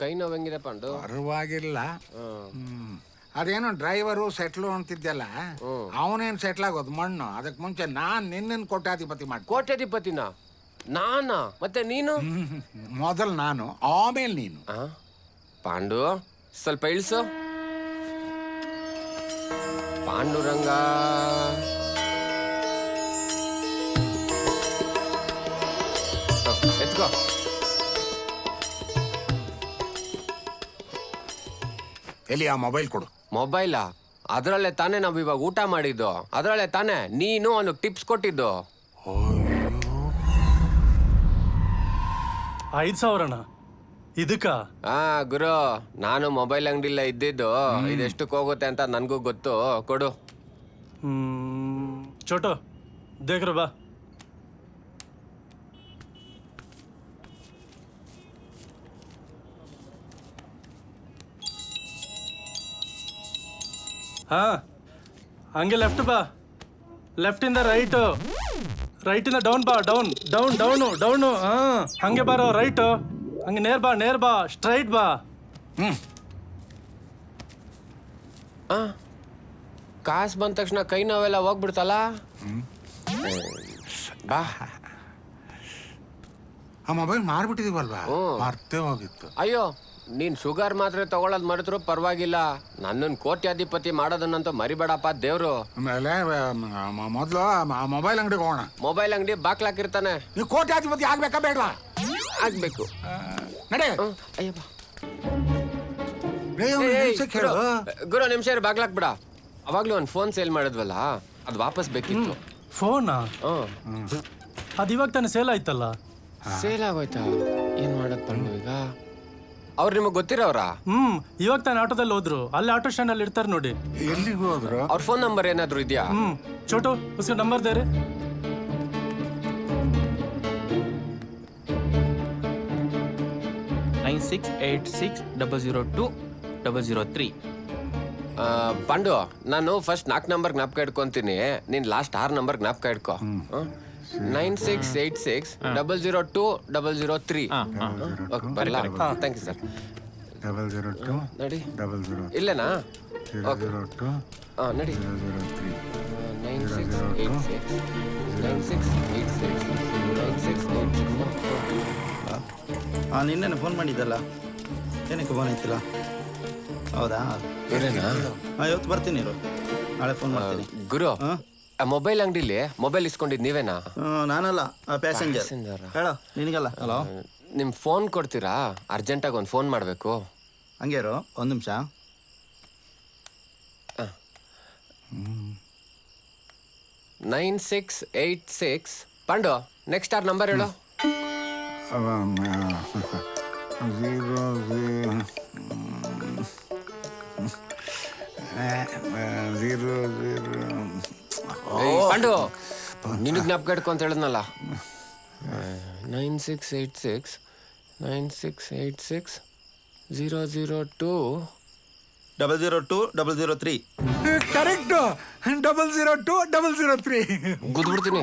ಕೈ ನೋವು ಹೆಂಗಿದೆ ಪಾಂಡು? ಪರವಾಗಿಲ್ಲ. ಅದೇನೋ ಡ್ರೈವರು ಸೆಟ್ಲು ಅಂತಿದ್ದಲ್ಲ, ಅವನೇನು ಸೆಟ್ಲ್ ಆಗೋದು ಮಣ್ಣು. ಅದಕ್ಕೆ ಮುಂಚೆ ನಾನು ನಿನ್ನನ್ನು ಕೋಟ್ಯಾಧಿಪತಿ ಮಾಡಿ. ಕೋಟ್ಯಾಧಿಪತಿನ ನಾನಾ? ಮತ್ತೆ ನೀನು? ಮೊದಲು ನಾನು, ಆಮೇಲೆ ನೀನು. ಪಾಂಡು ಸ್ವಲ್ಪ ಇಳಿಸು. ಪಾಂಡುರಂಗ, ಎತ್ಕೋ. ಎಲ್ಲಿ ಆ ಮೊಬೈಲ್ ಕೊಡು. ಮೊಬೈಲಾ? ಅದರಲ್ಲೇ ತಾನೇ ನಾವು ಇವಾಗ ಊಟ ಮಾಡಿದ್ದು, ಅದರಲ್ಲೇ ತಾನೇ ನೀನು ಒಂದು ಟಿಪ್ಸ್ ಕೊಟ್ಟಿದ್ದು. 5,000 ಇದಕ್ಕ? ಗುರು, ನಾನು ಮೊಬೈಲ್ ಅಂಗಡಿಲ್ಲ ಇದ್ದಿದ್ದು. ಇದೆಷ್ಟಕ್ಕೆ ಹೋಗುತ್ತೆ ಅಂತ ನನಗೂ ಗೊತ್ತು. ಕೊಡು. ಚೋಟು ದೇಖ್ರ ಬಾ. ಹಾ, ಹಂಗೆ ಲೆಫ್ಟ್ ಬಾ. ಲೆಫ್ಟಿಂದ ರೈಟು, ರೈಟಿಂದ ಡೌನ್ ಬಾ. Down down down down. ಹಂಗೆ ಬಾರೋ. ರೈಟು ಹಂಗೆ ನೇರ್ ಬಾ ಸ್ಟ್ರೈಟ್ ಬಾ. ಕಾಸು ಬಂದ ತಕ್ಷಣ ಕೈ ನೋವೆಲ್ಲ ಹೋಗ್ಬಿಡ್ತಲ್ಲ. ಬಾ. ಆ ಮೊಬೈಲ್ ಮಾರ್ಬಿಟ್ಟಿದೀವಲ್ವಾ? ಮರ್ತೇ ಹೋಗಿತ್ತು. ಅಯ್ಯೋ, ನೀನ್ ಶುಗರ್ ಮಾತ್ರೆ ತಗೊಳ್ಳೋದ್ ಮರೆದ್ರು ಪರವಾಗಿಲ್ಲ, ನನ್ನನ್ ಕೋಟ್ಯಾಧಿಪತಿ ಮಾಡೋದನ್ನಂತೂ ಮರಿಬೇಡಪ್ಪ ದೇವ್ರು. ಆಮೇಲೆ ಮೊದಲು ಮೊಬೈಲ್ ಅಂಗಡಿಗೆ ಹೋಗೋಣ. ಮೊಬೈಲ್ ಅಂಗಡಿ ಬಾಕ್ಲಾಕಿರ್ತಾನೆ. ನೀವು ಕೋಟ್ಯಾಧಿಪತಿ ಆಗ್ಬೇಕಾ ಬೇಡವಾ? ಆಗ್ಬೇಕು. ನಡೆ. ಅಯ್ಯಪ್ಪ ಗುರು, ನಿಮಿಷ ಬಾಗ್ಲಾಕ್ ಬಿಡ. ಅವಾಗ್ಲೂ ಒಂದು ಫೋನ್ ಸೇಲ್ ಮಾಡಿದ್ವಲ್ಲ, ಅದು ವಾಪಸ್ ಬೇಕಿತ್ತು. ಫೋನಾ? ಅದು ಇವಾಗ ತಾನೇ ಸೇಲ್ ಆಯ್ತಲ್ಲ. ಸೇಲ್ ಆಗೋಯ್ತಾ? ಏನ್ ಮಾಡದ್ ಪಂಡು ಈಗ? ಅವ್ರು ನಿಮಗ್ ಗೊತ್ತಿರೋರ? ಇವಾಗ ತಾನೇ ಆಟೋದಲ್ಲಿ ಹೋದ್ರು. ಅಲ್ಲಿ ಆಟೋ ಸ್ಟ್ಯಾಂಡ್ ಅಲ್ಲಿ ಇರ್ತಾರೆ ನೋಡಿ. ಎಲ್ಲಿಗೆ ಹೋದ್ರು? ಅವ್ರ ಫೋನ್ ನಂಬರ್ ಏನಾದ್ರು ಇದೆಯಾ? ಚೋಟು ಉಸ್ಕ ನಂಬರ್ ದೇ ರೇ. 9686002003. ಪಾಂಡು, ನಾನು ಫಸ್ಟ್ 4 ನಂಬರ್ ಜ್ಞಾಪಕ ಇಟ್ಕೊಂತೀನಿ. ನೀನ್ ಲಾಸ್ಟ್ 6 ನಂಬರ್ ಜ್ಞಾಪಕ ಇಟ್ಕೋ. 9686002003. ಬರಲಾ? Thank you sir. 002 ನಡಿ. 00 ಇಲ್ಲೇನಾ? 002 ನಡಿ. 003 9686 ನಿನ್ನೆ ಫೋನ್ ಮಾಡಿದ್ದಲ್ಲ, ಏನಕ್ಕೆ ಫೋನ್ ಐತಿಲ್ಲ? ಹೌದಾ? ಇವತ್ತು ಬರ್ತೀನಿ ಇರು, ನಾಳೆ ಫೋನ್ ಮಾಡ್ತೀನಿ. ಗುರು, ಮೊಬೈಲ್ ಅಂಗಡಿಲಿ ಮೊಬೈಲ್ ಇಸ್ಕೊಂಡಿದ್ ನೀವೇನಾ? ನಾನಲ್ಲ, ಪ್ಯಾಸೆಂಜರ್. ಹೇಳೋ, ನಿನಗಲ್ಲ. ಹಲೋ, ನಿಮ್ ಫೋನ್ ಕೊಡ್ತೀರಾ? ಅರ್ಜೆಂಟಾಗಿ ಒಂದು ಫೋನ್ ಮಾಡಬೇಕು. ಹಂಗೆ ಇರು, ಒಂದು ನಿಮಿಷ. 9686. ಪಾಂಡು, ನೆಕ್ಸ್ಟ್ 6 ನಂಬರ್ ಹೇಳು. 00 ಪಾಂಡು, ನಿನಗೆ ಜ್ಞಾಪಕ ಇಟ್ಕೊ ಅಂತ ಹೇಳಿದ್ನಲ್ಲ. 9686 002 002 003. ಕರೆಕ್ಟು. 002 003. ಗುದ್ಬಿಡ್ತೀನಿ.